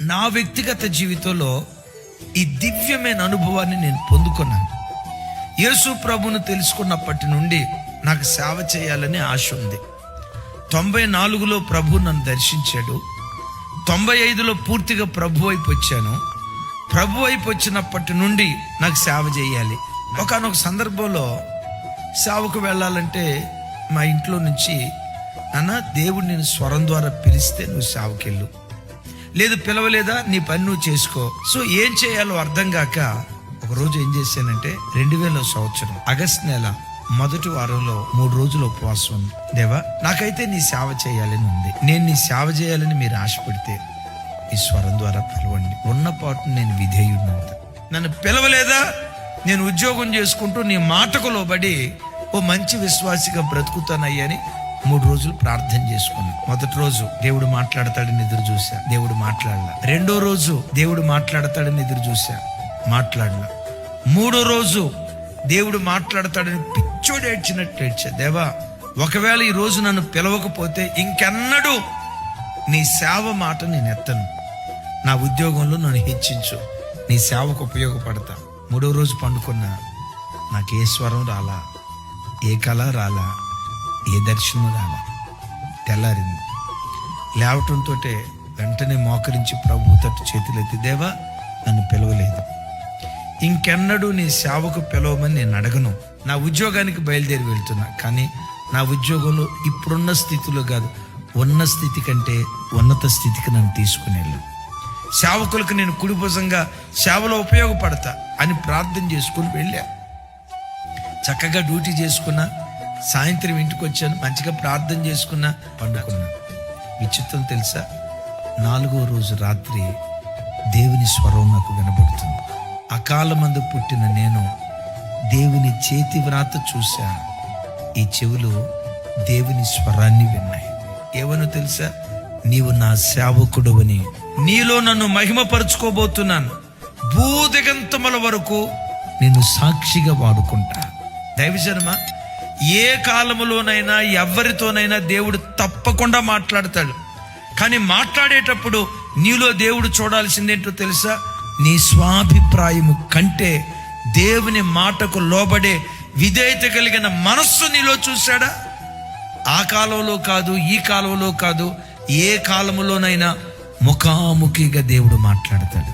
నా వ్యక్తిగత జీవితంలో ఈ దివ్యమైన అనుభవాన్ని నేను పొందుకున్నాను. యేసు ప్రభువును తెలుసుకున్నప్పటి నుండి నాకు సేవ చేయాలని ఆశ ఉంది. 94లో ప్రభు నన్ను దర్శించాడు. 95లో పూర్తిగా ప్రభు వైపు వచ్చాను. ప్రభు వైపు వచ్చినప్పటి నుండి నాకు సేవ చేయాలి. ఒకానొక సందర్భంలో సేవకు వెళ్ళాలంటే మా ఇంట్లో నుంచి, నాన్న దేవుడు నేను స్వరం ద్వారా పిలిస్తే నువ్వు సేవకెళ్ళు, లేదు పిలవలేదా నీ పని నువ్వు చేసుకో. సో ఏం చేయాలో అర్థం కాక ఒకరోజు ఏం చేశానంటే 2000 సంవత్సరం ఆగస్టు నెల మొదటి వారంలో 3 రోజులు ఉపవాసం ఉంది. దేవా, నాకైతే నీ సేవ చేయాలని ఉంది. నేను నీ సేవ చేయాలని మీరు ఆశపడితే ఈ స్వరం ద్వారా పిలవండి. ఉన్న పాటు నేను విధేయుడినంత. నన్ను పిలవలేదా, నేను ఉద్యోగం చేసుకుంటూ నీ మాటకు లోబడి ఓ మంచి విశ్వాసిగా బ్రతుకుతానయ్యని 3 రోజులు ప్రార్థన చేసుకున్నాను. మొదటి రోజు దేవుడు మాట్లాడతాడని ఎదురు చూసా, దేవుడు మాట్లాడలా. రెండో రోజు దేవుడు మాట్లాడతాడని ఎదురు చూసా, మాట్లాడలా. మూడో రోజు దేవుడు మాట్లాడతాడని పిచ్చోడు ఏడ్చినట్టు ఏడ్చా. దేవా, ఒకవేళ ఈ రోజు నన్ను పిలవకపోతే ఇంకెన్నడూ నీ సేవ మాట నేను ఎత్తను. నా ఉద్యోగంలో నన్ను హెచ్చించు, నీ సేవకు ఉపయోగపడతా. 3వ రోజు పండుకున్నా, నాకు ఏ స్వరం రాలా, ఏ కళ రాలా, ఏ దర్శనం రాలా. తెల్లారింది. లేవటంతో వెంటనే మోకరించి ప్రభు తట్టు చేతులెత్తి, దేవా నన్ను పిలవలేదు, ఇంకెన్నడూ నీ సేవకు పిలవమని నేను అడగను. నా ఉద్యోగానికి బయలుదేరి వెళ్తున్నా, కానీ నా ఉద్యోగంలో ఇప్పుడున్న స్థితిలో కాదు, ఉన్న స్థితి కంటే ఉన్నత స్థితికి నన్ను తీసుకుని వెళ్ళు. సేవకులకు నేను కుడిభుజంగా సేవలో ఉపయోగపడతా అని ప్రార్థన చేసుకుని వెళ్ళా. చక్కగా డ్యూటీ చేసుకున్నా, సాయంత్రం ఇంటికి వచ్చాను, మంచిగా ప్రార్థన చేసుకున్నా, పండుకున్నా. విచిత్రం తెలుసా, 4వ రోజు రాత్రి దేవుని స్వరం నాకు వినబడుతుంది. అకాలమందు పుట్టిన నేను దేవుని చేతి వ్రాత చూశా. ఈ చెవులు దేవుని స్వరాన్ని విన్నాయి. ఏమనో తెలుసా, నీవు నా సేవకుడువని, నీలో నన్ను మహిమపరుచుకోబోతున్నాను, భూదిగంతముల వరకు నేను సాక్షిగా వాడుకుంటా. దైవజనమా, ఏ కాలములోనైనా ఎవరితోనైనా దేవుడు తప్పకుండా మాట్లాడతాడు. కానీ మాట్లాడేటప్పుడు నీలో దేవుడు చూడాల్సిందేంటో తెలుసా, నీ స్వాభిప్రాయము కంటే దేవుని మాటకు లోబడే విధేయత కలిగిన మనస్సు నీలో చూశాడా? ఆ కాలంలో కాదు, ఈ కాలంలో కాదు, ఏ కాలములోనైనా ముఖాముఖిగా దేవుడు మాట్లాడతాడు.